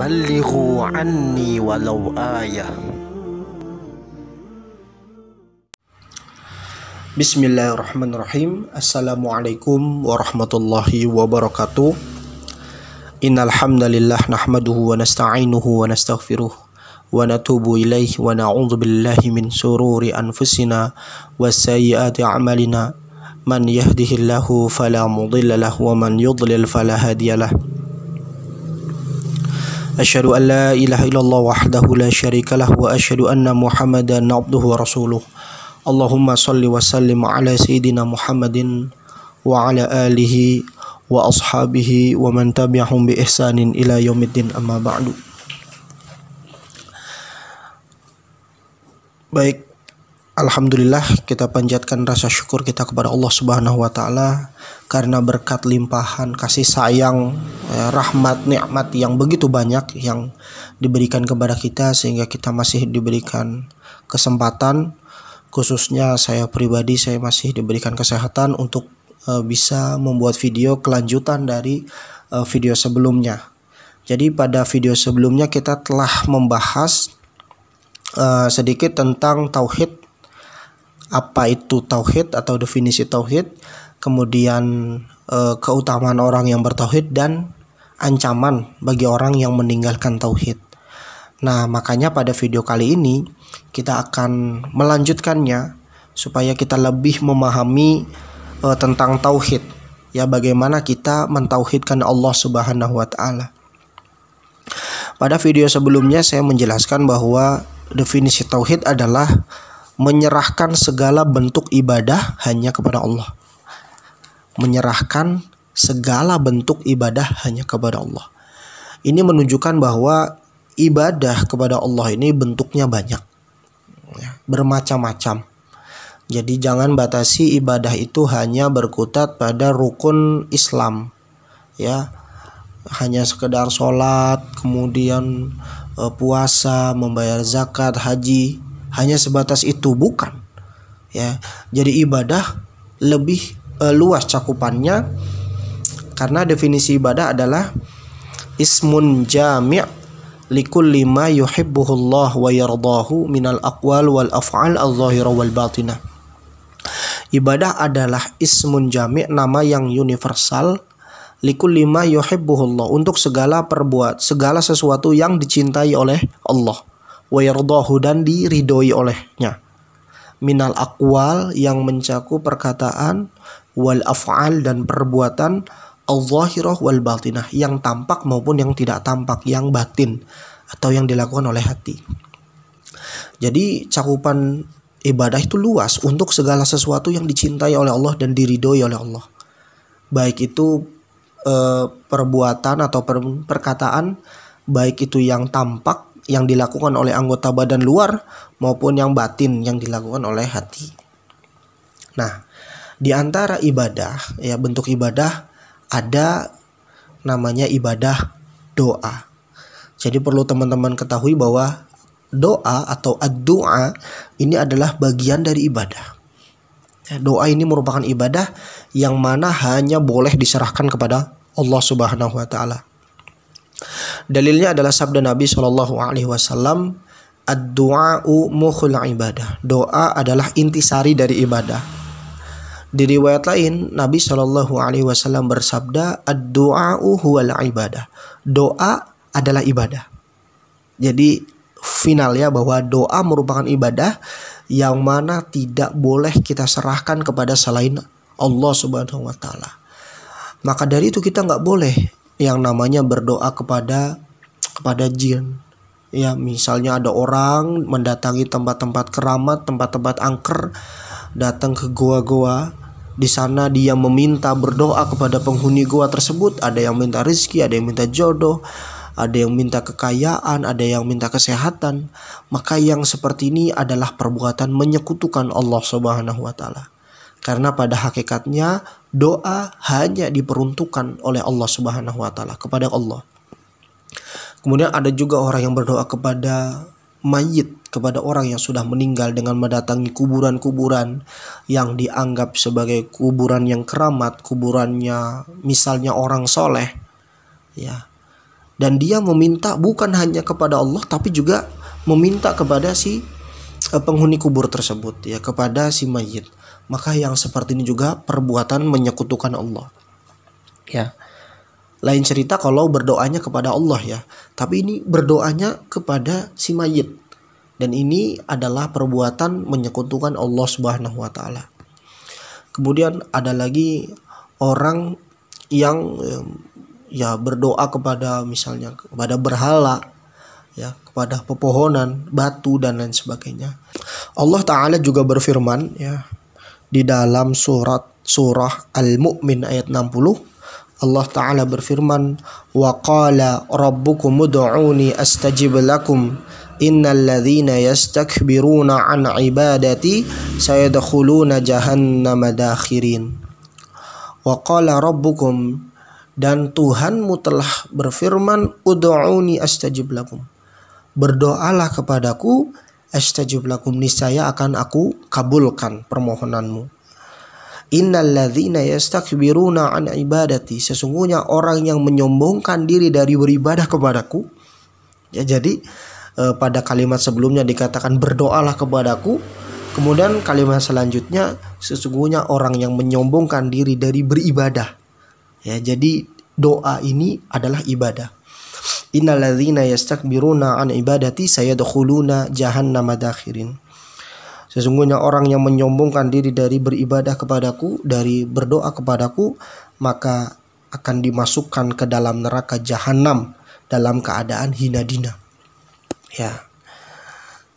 بلغوا عني ولو آية. Bismillahirrahmanirrahim. Assalamualaikum warahmatullahi wabarakatuh. Innal hamdalillah nahmaduhu wa nasta'inuhu wa nastaghfiruh wa natubu ilaihi wa na'udzu billahi min shururi anfusina wa sayyiati a'malina. Man yahdihillahu fala mudilla lahu wa man yudlil fala hadiyalah. Asyhadu an la ilaha illallah wahdahu la syarikalah wa asyhadu anna Muhammadan abduhu wa rasuluh. Allahumma salli wa sallim ala sayyidina Muhammadin wa ala alihi wa ashabihi wa man tabi'ahum bi ihsanin ila yaumiddin, amma ba'du. Baik, alhamdulillah kita panjatkan rasa syukur kita kepada Allah Subhanahu wa taala karena berkat limpahan kasih sayang, rahmat, nikmat yang begitu banyak yang diberikan kepada kita sehingga kita masih diberikan kesempatan. Khususnya saya pribadi, saya masih diberikan kesehatan untuk bisa membuat video kelanjutan dari video sebelumnya. Jadi pada video sebelumnya kita telah membahas sedikit tentang tauhid, apa itu tauhid atau definisi tauhid, kemudian keutamaan orang yang bertauhid dan ancaman bagi orang yang meninggalkan tauhid. Nah, makanya pada video kali ini kita akan melanjutkannya supaya kita lebih memahami tentang tauhid, ya, bagaimana kita mentauhidkan Allah Subhanahu wa taala. Pada video sebelumnya saya menjelaskan bahwa definisi tauhid adalah menyerahkan segala bentuk ibadah hanya kepada Allah. Menyerahkan segala bentuk ibadah hanya kepada Allah. Ini menunjukkan bahwa ibadah kepada Allah ini bentuknya banyak, ya, bermacam-macam. Jadi jangan batasi ibadah itu hanya berkutat pada rukun Islam, ya, hanya sekedar sholat, kemudian puasa, membayar zakat, haji, hanya sebatas itu, bukan, ya. Jadi ibadah lebih luas cakupannya, karena definisi ibadah adalah ismun jami' likulli ma yuhibbuhullah wa yardahu minal aqwal wal af'al adh-dhahirah wal batinah. Ibadah adalah ismun jami', nama yang universal, likulli ma yuhibbuhullah, untuk segala sesuatu yang dicintai oleh Allah, wa yardahu, dan diridhoi olehnya, minal aqwal, yang mencakup perkataan, wal af'al, dan perbuatan, al-zahirah wal batinah, yang tampak maupun yang tidak tampak, yang batin atau yang dilakukan oleh hati. Jadi cakupan ibadah itu luas untuk segala sesuatu yang dicintai oleh Allah dan diridhoi oleh Allah, baik itu perbuatan atau perkataan, baik itu yang tampak yang dilakukan oleh anggota badan luar maupun yang batin yang dilakukan oleh hati. Nah, di antara ibadah, ya, bentuk ibadah, ada namanya ibadah doa. Jadi perlu teman-teman ketahui bahwa doa atau ad-du'a ini adalah bagian dari ibadah. Doa ini merupakan ibadah yang mana hanya boleh diserahkan kepada Allah Subhanahu wa taala. Dalilnya adalah sabda Nabi SAW, ad-du'a'u mukhul ibadah. Doa adalah intisari dari ibadah. Di riwayat lain Nabi SAW bersabda, ad-du'a'u huwal ibadah. Doa adalah ibadah. Jadi finalnya bahwa doa merupakan ibadah yang mana tidak boleh kita serahkan kepada selain Allah Subhanahu wa taala. Maka dari itu kita nggak boleh yang namanya berdoa kepada jin. Ya, misalnya ada orang mendatangi tempat-tempat keramat, tempat-tempat angker, datang ke goa-goa. Di sana dia meminta, berdoa kepada penghuni goa tersebut. Ada yang minta rezeki, ada yang minta jodoh, ada yang minta kekayaan, ada yang minta kesehatan. Maka yang seperti ini adalah perbuatan menyekutukan Allah Subhanahu wa taala. Karena pada hakikatnya doa hanya diperuntukkan oleh Allah Subhanahu wa taala kepada Allah. Kemudian ada juga orang yang berdoa kepada mayit, kepada orang yang sudah meninggal, dengan mendatangi kuburan-kuburan yang dianggap sebagai kuburan yang keramat, kuburannya misalnya orang soleh, ya. dan dia meminta bukan hanya kepada Allah tapi juga meminta kepada si penghuni kubur tersebut, ya, kepada si mayit. Maka yang seperti ini juga perbuatan menyekutukan Allah. Ya. Lain cerita kalau berdoanya kepada Allah, ya, tapi ini berdoanya kepada si mayit. Dan ini adalah perbuatan menyekutukan Allah Subhanahu wa taala. Kemudian ada lagi orang yang ya berdoa kepada misalnya kepada berhala, ya, kepada pepohonan, batu dan lain sebagainya. Allah taala juga berfirman, ya, di dalam surah Al-Mu'min ayat 60. Allah Ta'ala berfirman, wa qala rabbukum ud'uni astajib lakum innal ladzina yastakbiruna an ibadati sayadkhuluna jahannama dakhirin. Wa qala rabbukum, dan Tuhanmu telah berfirman, ud'uni astajib lakum, berdoalah kepadaku, astajib lakum, niscaya akan aku kabulkan permohonanmu. Innal ladzina yastakbiruna an ibadati, sesungguhnya orang yang menyombongkan diri dari beribadah kepadaku. Ya, jadi pada kalimat sebelumnya dikatakan berdoalah kepadaku, kemudian kalimat selanjutnya sesungguhnya orang yang menyombongkan diri dari beribadah. Ya, jadi doa ini adalah ibadah. Innal ladzina yastakbiruna an ibadati sayadkhuluna jahannama dakhirin. Sesungguhnya orang yang menyombongkan diri dari beribadah kepadaku, dari berdoa kepadaku, maka akan dimasukkan ke dalam neraka jahanam dalam keadaan hina dina. Ya.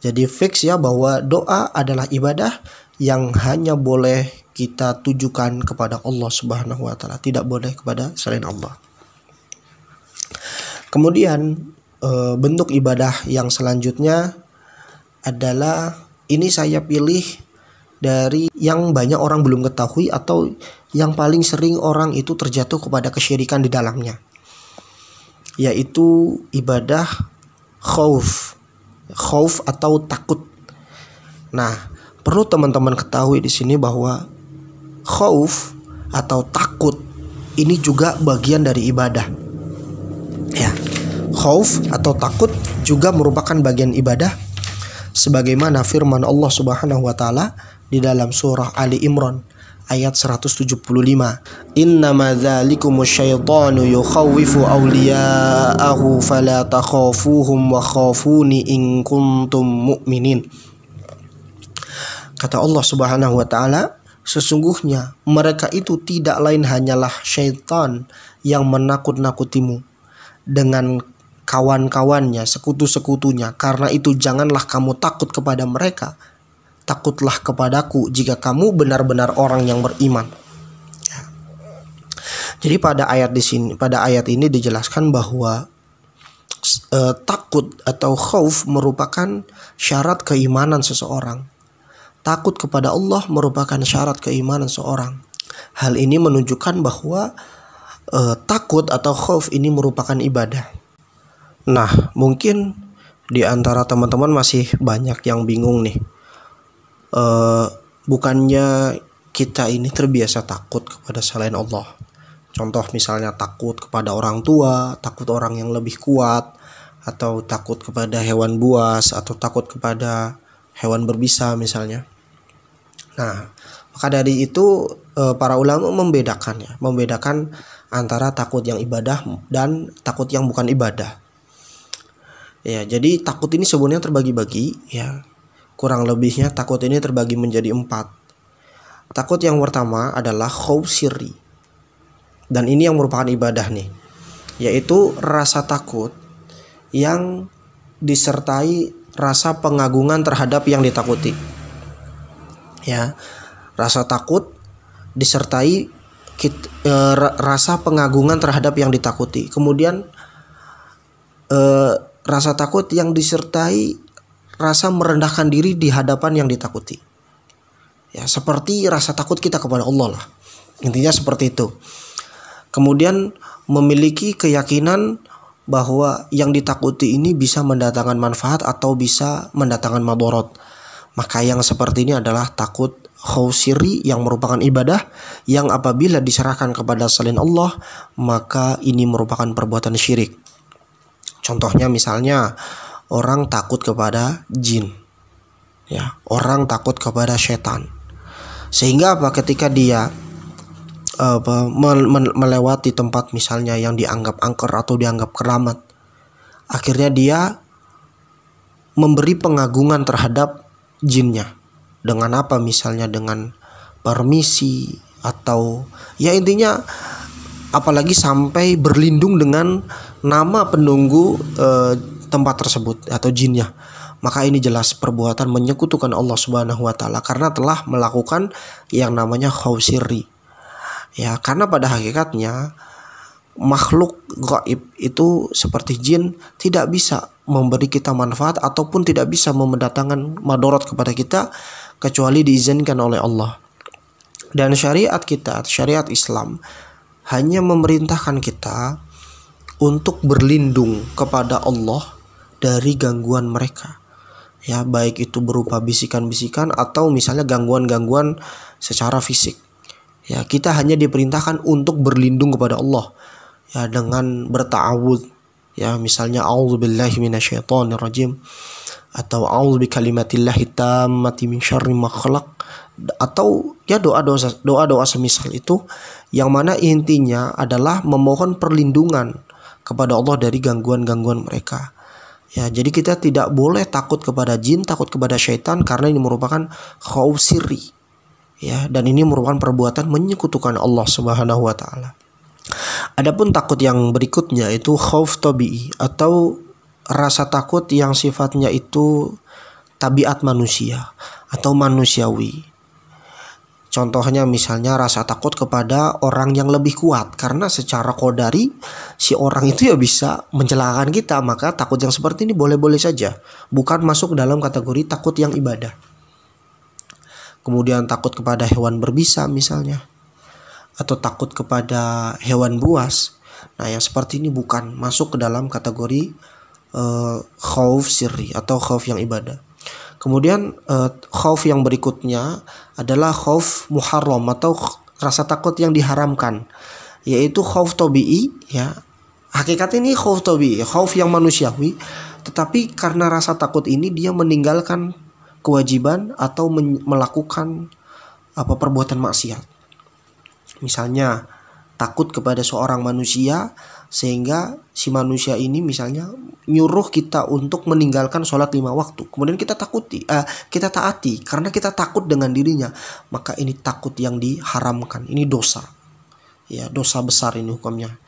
Jadi fix, ya, bahwa doa adalah ibadah yang hanya boleh kita tujukan kepada Allah Subhanahu wa taala, tidak boleh kepada selain Allah. Kemudian bentuk ibadah yang selanjutnya adalah, ini saya pilih dari yang banyak orang belum ketahui atau yang paling sering orang itu terjatuh kepada kesyirikan di dalamnya, yaitu ibadah khauf atau takut. Nah, perlu teman-teman ketahui di sini bahwa khauf atau takut ini juga bagian dari ibadah. Ya, khauf atau takut juga merupakan bagian ibadah. Sebagaimana firman Allah Subhanahu wa taala di dalam surah Ali Imran ayat 175. Innama dzalikumus syaitanu yukhawwifu awliya'ahu fala takhafuhum wa khafuni in kuntum mu'minin. Kata Allah Subhanahu wa taala, sesungguhnya mereka itu tidak lain hanyalah syaitan yang menakut-nakutimu dengan kawan-kawannya, sekutu-sekutunya. Karena itu janganlah kamu takut kepada mereka, takutlah kepadaku jika kamu benar-benar orang yang beriman. Ya. Jadi pada ayat ini dijelaskan bahwa takut atau khauf merupakan syarat keimanan seseorang. Takut kepada Allah merupakan syarat keimanan seseorang. Hal ini menunjukkan bahwa takut atau khauf ini merupakan ibadah. Nah, mungkin di antara teman-teman masih banyak yang bingung nih. Bukannya kita ini terbiasa takut kepada selain Allah. Contoh misalnya takut kepada orang tua, takut orang yang lebih kuat, atau takut kepada hewan buas, atau takut kepada hewan berbisa misalnya. Nah, maka dari itu para ulama membedakan antara takut yang ibadah dan takut yang bukan ibadah. Ya, jadi takut ini sebenarnya terbagi-bagi, ya. Kurang lebihnya takut ini terbagi menjadi 4. Takut yang pertama adalah khauf sirri. Dan ini yang merupakan ibadah nih, yaitu rasa takut yang disertai rasa pengagungan terhadap yang ditakuti. Ya, rasa takut disertai rasa pengagungan terhadap yang ditakuti. Kemudian rasa takut yang disertai rasa merendahkan diri di hadapan yang ditakuti. Ya, seperti rasa takut kita kepada Allah lah. Intinya seperti itu. Kemudian memiliki keyakinan bahwa yang ditakuti ini bisa mendatangkan manfaat atau bisa mendatangkan madarat. Maka yang seperti ini adalah takut khauf sirri yang merupakan ibadah yang apabila diserahkan kepada selain Allah, maka ini merupakan perbuatan syirik. Contohnya misalnya orang takut kepada jin, ya, orang takut kepada setan. Sehingga apa? Ketika dia melewati tempat misalnya yang dianggap angker atau dianggap keramat, akhirnya dia memberi pengagungan terhadap jinnya. Dengan apa? Misalnya dengan permisi, atau ya intinya apalagi sampai berlindung dengan nama penunggu tempat tersebut atau jinnya. Maka ini jelas perbuatan menyekutukan Allah Subhanahu wa taala karena telah melakukan yang namanya khauf sirri. Ya, karena pada hakikatnya makhluk gaib itu seperti jin tidak bisa memberi kita manfaat ataupun tidak bisa mendatangkan madarat kepada kita kecuali diizinkan oleh Allah. Dan syariat kita, syariat Islam hanya memerintahkan kita untuk berlindung kepada Allah dari gangguan mereka. Ya, baik itu berupa bisikan-bisikan atau misalnya gangguan-gangguan secara fisik. Ya, kita hanya diperintahkan untuk berlindung kepada Allah, ya, dengan berta'awudz, ya, misalnya a'udzubillahi minasyaitonirrajim atau a'udzu bikalimatillahi tammati min syarri ma khalaq, atau ya doa-doa semisal itu, yang mana intinya adalah memohon perlindungan kepada Allah dari gangguan-gangguan mereka. Ya, jadi kita tidak boleh takut kepada jin, takut kepada syaitan, karena ini merupakan khauf sirri. Ya, dan ini merupakan perbuatan menyekutukan Allah Subhanahu wa taala. Adapun takut yang berikutnya itu khauf tabi'i atau rasa takut yang sifatnya itu tabiat manusia atau manusiawi. Contohnya misalnya rasa takut kepada orang yang lebih kuat, karena secara qadari si orang itu ya bisa mencelakakan kita. Maka takut yang seperti ini boleh-boleh saja, bukan masuk dalam kategori takut yang ibadah. Kemudian takut kepada hewan berbisa misalnya, atau takut kepada hewan buas. Nah, yang seperti ini bukan masuk ke dalam kategori khauf sirri atau khauf yang ibadah. Kemudian khauf yang berikutnya adalah khauf muharram atau rasa takut yang diharamkan, yaitu khauf tabi'i, ya. Hakikatnya ini khauf tabi'i, khauf yang manusiawi, tetapi karena rasa takut ini dia meninggalkan kewajiban atau melakukan perbuatan maksiat. Misalnya takut kepada seorang manusia sehingga si manusia ini misalnya nyuruh kita untuk meninggalkan sholat 5 waktu. Kemudian kita taati karena kita takut dengan dirinya. Maka ini takut yang diharamkan. Ini dosa. Ya, dosa besar ini hukumnya.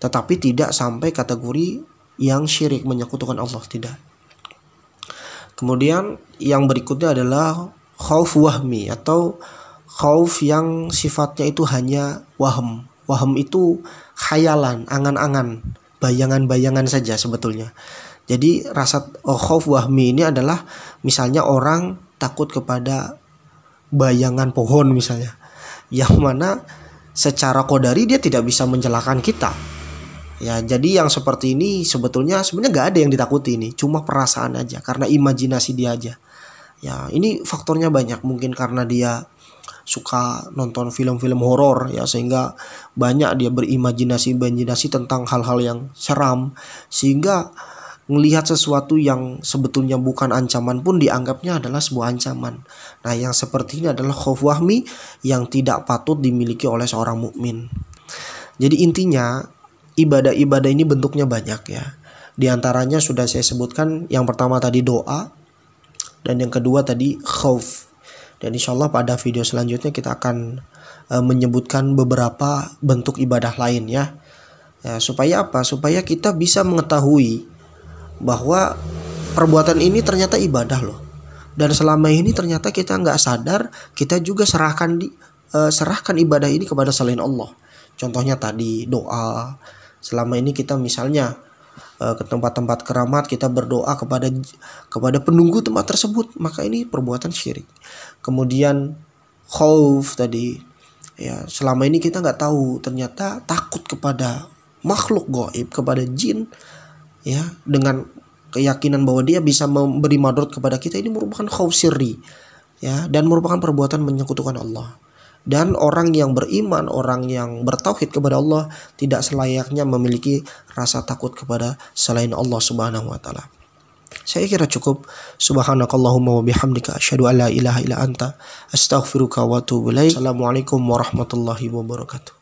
Tetapi tidak sampai kategori yang syirik, menyekutukan Allah, tidak. Kemudian yang berikutnya adalah khauf wahmi atau khauf yang sifatnya itu hanya waham. Waham itu khayalan, angan-angan, bayangan-bayangan saja sebetulnya. Jadi rasa khauf wahmi ini adalah misalnya orang takut kepada bayangan pohon misalnya, yang mana secara qadari dia tidak bisa mencelakakan kita. Ya, jadi yang seperti ini sebenarnya gak ada yang ditakuti, ini cuma perasaan aja, karena imajinasi dia aja. Ya, ini faktornya banyak, mungkin karena dia suka nonton film-film horor, ya, sehingga banyak dia berimajinasi tentang hal-hal yang seram, sehingga melihat sesuatu yang sebetulnya bukan ancaman pun dianggapnya adalah sebuah ancaman. Nah, yang seperti ini adalah khauf wahmi yang tidak patut dimiliki oleh seorang mukmin. Jadi intinya ibadah-ibadah ini bentuknya banyak, ya. Di antaranya sudah saya sebutkan, yang pertama tadi doa, dan yang kedua tadi khauf. Dan insya Allah pada video selanjutnya kita akan menyebutkan beberapa bentuk ibadah lain, ya. Supaya apa? Supaya kita bisa mengetahui bahwa perbuatan ini ternyata ibadah loh. Dan selama ini ternyata kita nggak sadar, kita juga serahkan ibadah ini kepada selain Allah. Contohnya tadi doa. Selama ini kita misalnya ke tempat-tempat keramat, kita berdoa kepada penunggu tempat tersebut, maka ini perbuatan syirik. Kemudian khauf tadi, ya, selama ini kita nggak tahu, ternyata takut kepada makhluk gaib, kepada jin, ya, dengan keyakinan bahwa dia bisa memberi madarat kepada kita, ini merupakan khauf sirri, ya, dan merupakan perbuatan menyekutukan Allah. Dan orang yang beriman, orang yang bertauhid kepada Allah tidak selayaknya memiliki rasa takut kepada selain Allah Subhanahu wa taala. Saya kira cukup. Subhanakallahumma wa bihamdika asyhadu an la ilaha illa anta astaghfiruka wa atubu ilaik. Assalamualaikum warahmatullahi wabarakatuh.